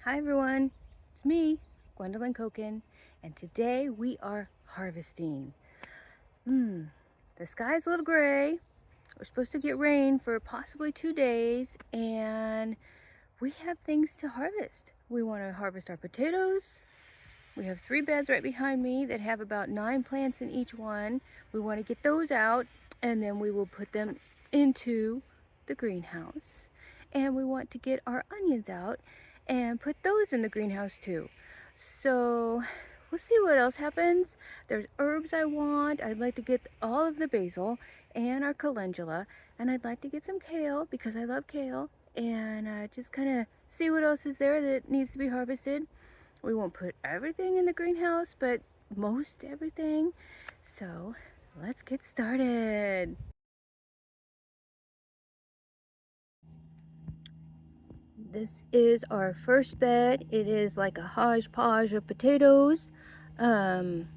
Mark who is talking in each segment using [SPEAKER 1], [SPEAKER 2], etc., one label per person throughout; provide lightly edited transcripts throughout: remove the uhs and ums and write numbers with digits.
[SPEAKER 1] Hi everyone, it's me, Gwendolyn Koken, and today we are harvesting. The sky's a little gray. We're supposed to get rain for possibly 2 days, and we have things to harvest. We want to harvest our potatoes. We have 3 beds right behind me that have about 9 plants in each one. We want to get those out, and then we will put them into the greenhouse. And we want to get our onions out and put those in the greenhouse too. So we'll see what else happens. There's herbs I want. I'd like to get all of the basil and our calendula, and I'd like to get some kale because I love kale, and just kind of see what else is there that needs to be harvested. We won't put everything in the greenhouse, but most everything. So let's get started. This is our first bed. It is like a hodgepodge of potatoes. Um,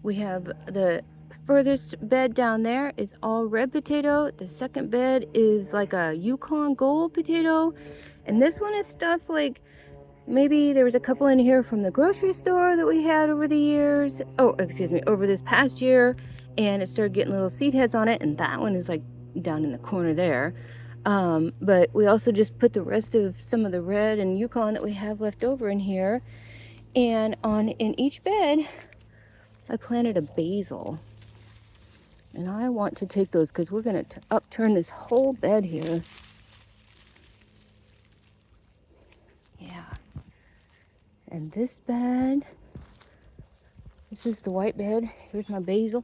[SPEAKER 1] we have the furthest bed down there is all red potato. The second bed is like a Yukon Gold potato. And this one is stuff like maybe there was a couple in here from the grocery store that we had over the years. Oh, excuse me, over this past year. And it started getting little seed heads on it. And that one is like down in the corner there. But we also just put the rest of some of the red and Yukon that we have left over in here. And in each bed, I planted a basil. And I want to take those because we're going to upturn this whole bed here. Yeah. And this bed, this is the white bed. Here's my basil.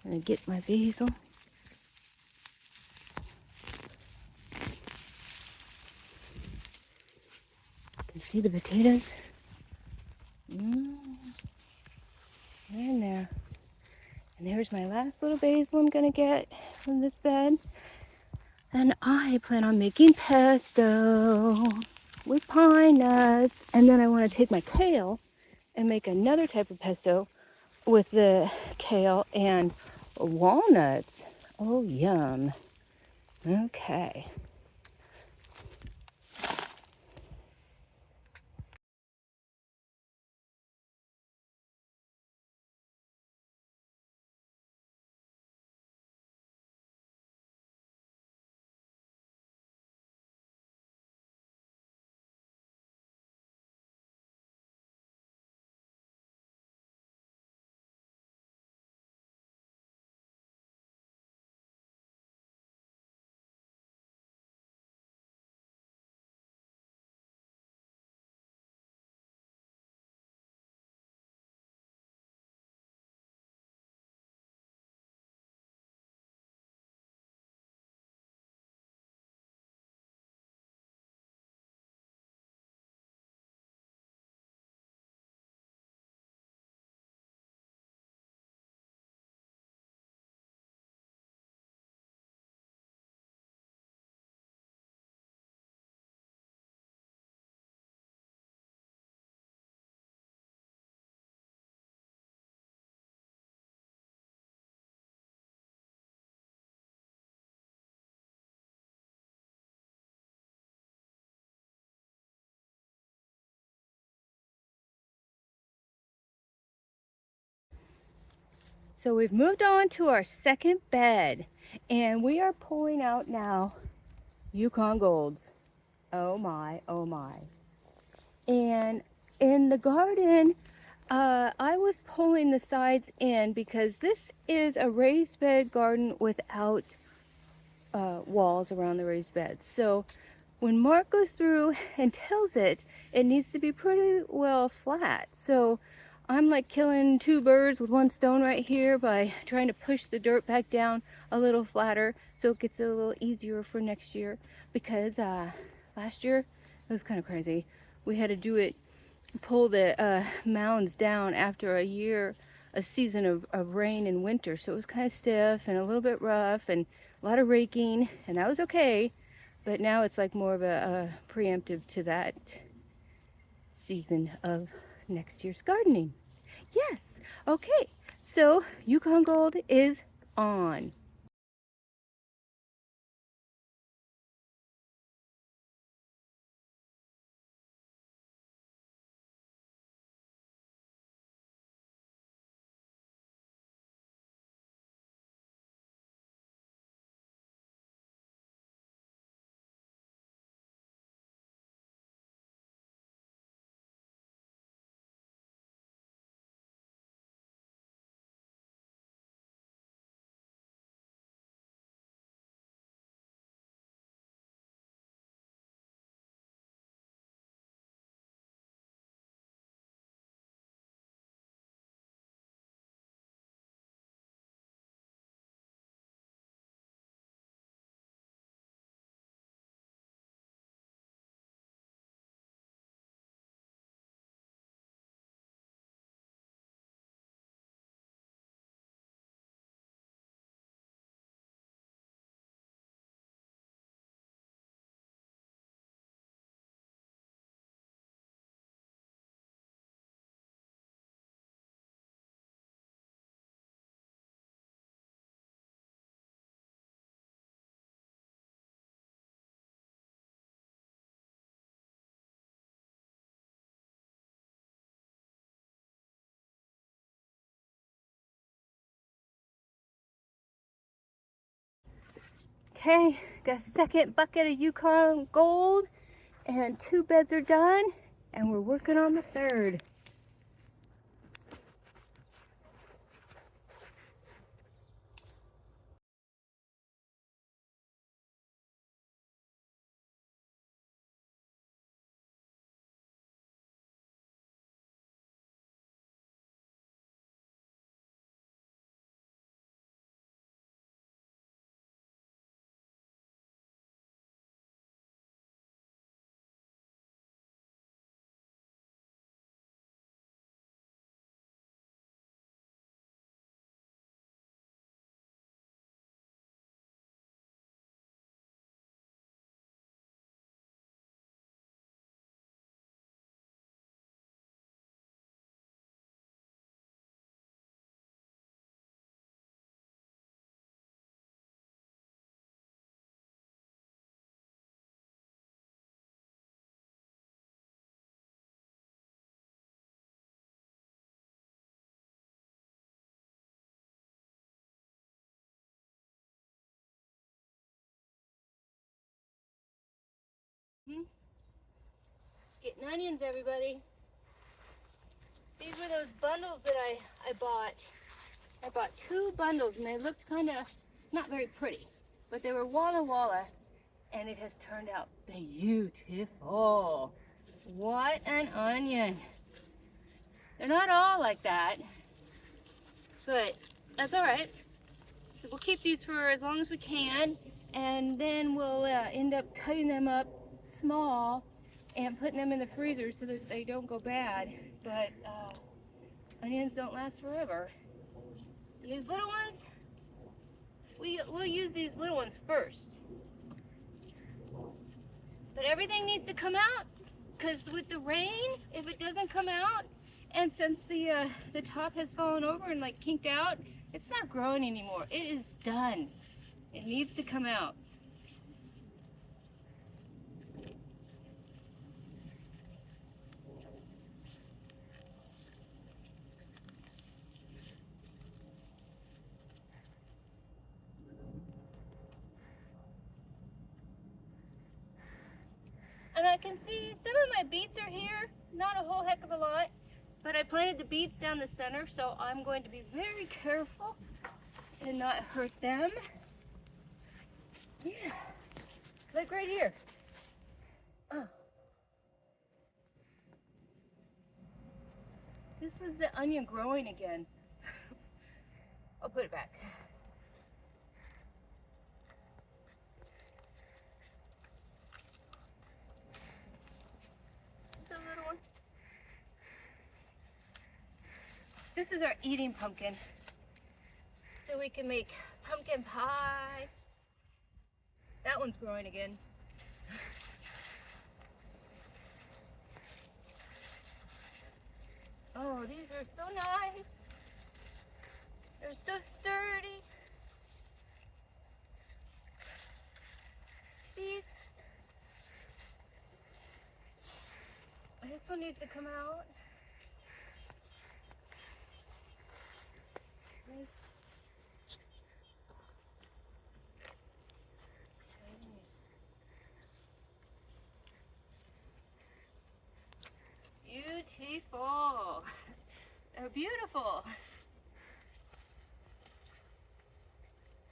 [SPEAKER 1] I'm going to get my basil. You can see the potatoes. They're in there. And there's my last little basil I'm going to get from this bed. And I plan on making pesto with pine nuts. And then I want to take my kale and make another type of pesto with the kale and walnuts. Oh, yum. Okay. So we've moved on to our second bed. And we are pulling out now Yukon Golds. Oh my, oh my. And in the garden, I was pulling the sides in because this is a raised bed garden without walls around the raised beds. So when Mark goes through and tills it, it needs to be pretty well flat. So I'm like killing 2 birds with 1 stone right here by trying to push the dirt back down a little flatter so it gets a little easier for next year. Because last year it was kind of crazy. We had to do it, pull the mounds down after a season of rain and winter. So it was kind of stiff and a little bit rough and a lot of raking, and that was okay. But now it's like more of a preemptive to that season of next year's gardening. Yes. Okay. So Yukon Gold is on. Okay, got a second bucket of Yukon Gold, and 2 beds are done, and we're working on the third. Getting onions, everybody. These were those bundles that I bought. I bought 2 bundles, and they looked kind of not very pretty, but they were Walla Walla, and it has turned out beautiful. What an onion. They're not all like that, but that's all right. So we'll keep these for as long as we can, and then we'll end up cutting them up small and putting them in the freezer so that they don't go bad. But onions don't last forever. These little ones, we'll use these little ones first. But everything needs to come out, because with the rain, if it doesn't come out, and since the top has fallen over and like kinked out, it's not growing anymore. It is done. It needs to come out. And I can see some of my beets are here, not a whole heck of a lot, but I planted the beets down the center, so I'm going to be very careful to not hurt them. Yeah, like right here. Oh. This was the onion growing again. I'll put it back. It's a little one. This is our eating pumpkin. So we can make pumpkin pie. That one's growing again. Oh, these are so nice. They're so sturdy. Beets. This one needs to come out. This. Beautiful. They're beautiful.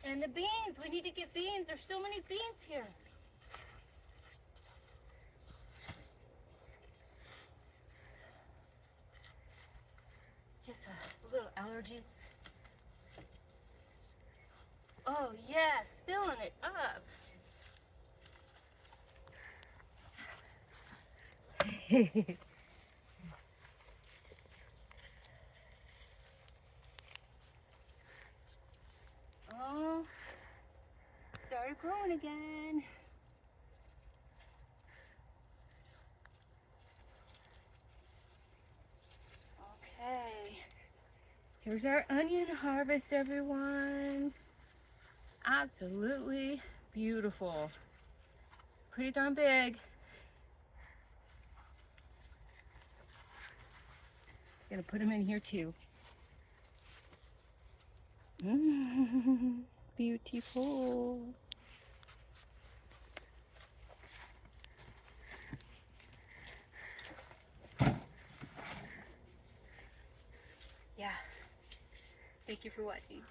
[SPEAKER 1] And the beans, we need to get beans. There's so many beans here. It's just a little allergies. Oh yes, filling it up. Oh, started growing again. Okay, here's our onion harvest, everyone. Absolutely beautiful. Pretty darn big. Gonna put them in here too. Beautiful. Thank you for watching.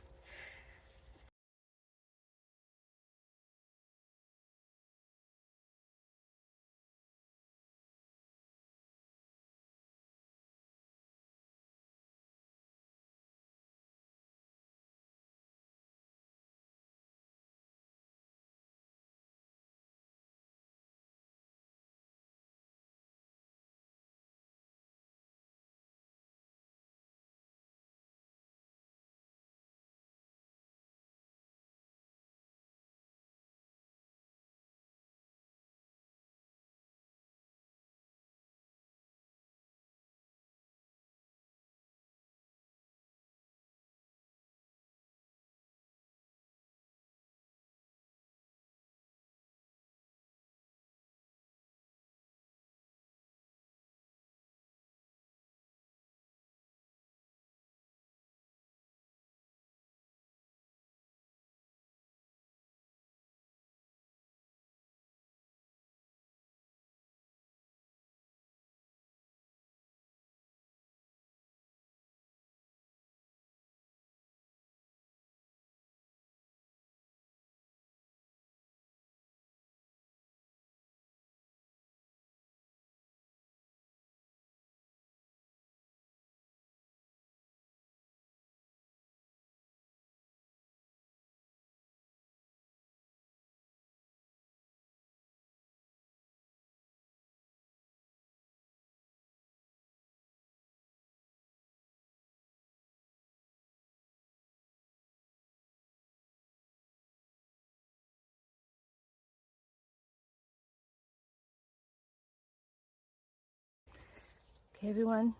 [SPEAKER 1] Okay, everyone,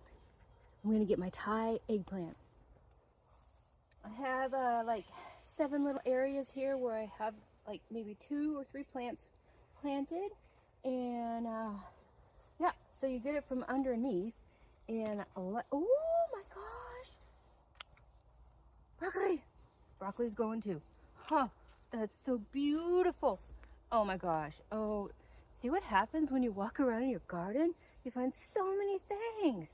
[SPEAKER 1] I'm gonna get my Thai eggplant. I have like 7 little areas here where I have like maybe 2 or 3 plants planted, and yeah, so you get it from underneath, and oh my gosh, broccoli's going too. Huh, that's so beautiful. Oh my gosh. Oh, see what happens when you walk around in your garden? You find so many things.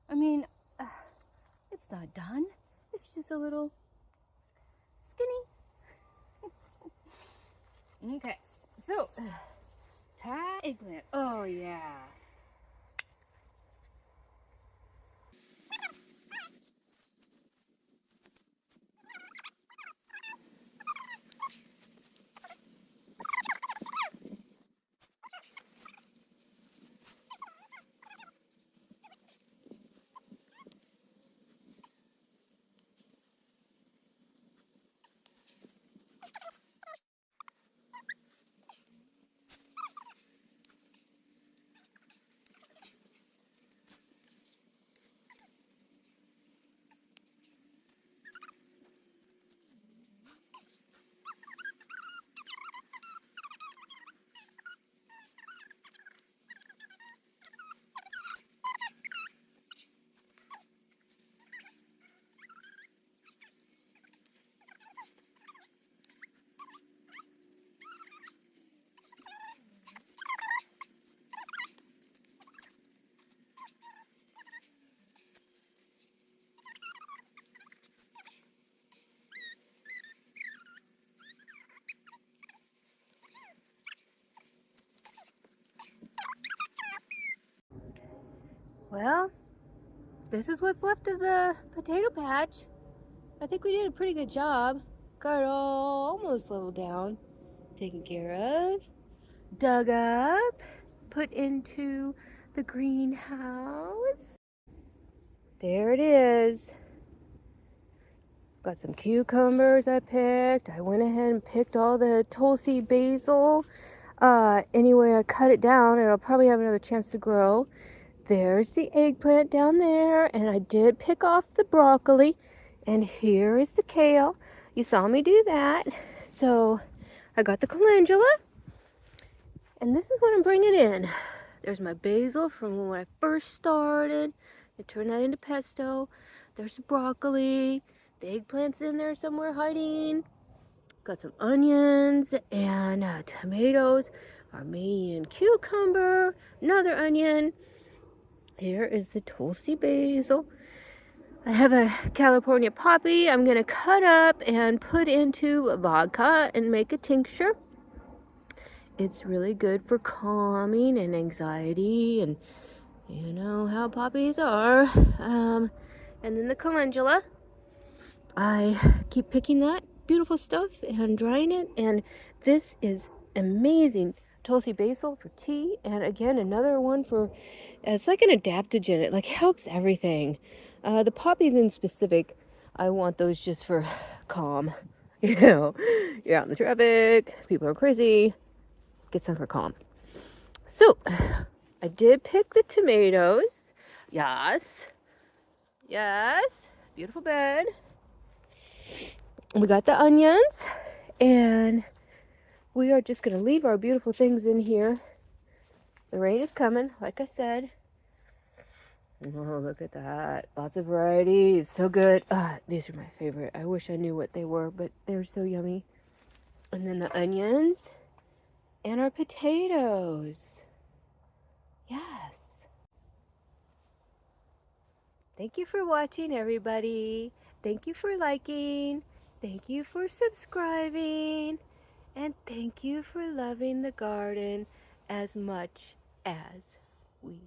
[SPEAKER 1] I mean, it's not done. It's just a little skinny. Okay, so Thai eggplant. Oh yeah. Well, this is what's left of the potato patch. I think we did a pretty good job. Got it all almost leveled down, taken care of, dug up, put into the greenhouse. There it is. Got some cucumbers I picked. I went ahead and picked all the tulsi basil. Anyway, I cut it down and I'll probably have another chance to grow. There's the eggplant down there, and I did pick off the broccoli. And here is the kale. You saw me do that. So I got the calendula, and this is what I'm bringing in. There's my basil from when I first started. I turned that into pesto. There's the broccoli. The eggplant's in there somewhere hiding. Got some onions and tomatoes, Armenian cucumber, another onion. Here is the tulsi basil.
[SPEAKER 2] I have a California poppy I'm going to cut up and put into vodka and make a tincture. It's really good for calming and anxiety, and you know how poppies are. And then the calendula. I keep picking that beautiful stuff and drying it, and this is amazing. Tulsi basil for tea, and again another one for, it's like an adaptogen. It like helps everything. The poppies in specific, I want those just for calm. You know, you're out in the traffic, people are crazy, get some for calm. So, I did pick the tomatoes. Yes. Yes. Beautiful bed. We got the onions. And we are just going to leave our beautiful things in here. The rain is coming, like I said. Oh, look at that. Lots of varieties. So good. These are my favorite. I wish I knew what they were, but they're so yummy. And then the onions. And our potatoes. Yes. Thank you for watching, everybody. Thank you for liking. Thank you for subscribing. And thank you for loving the garden as much as we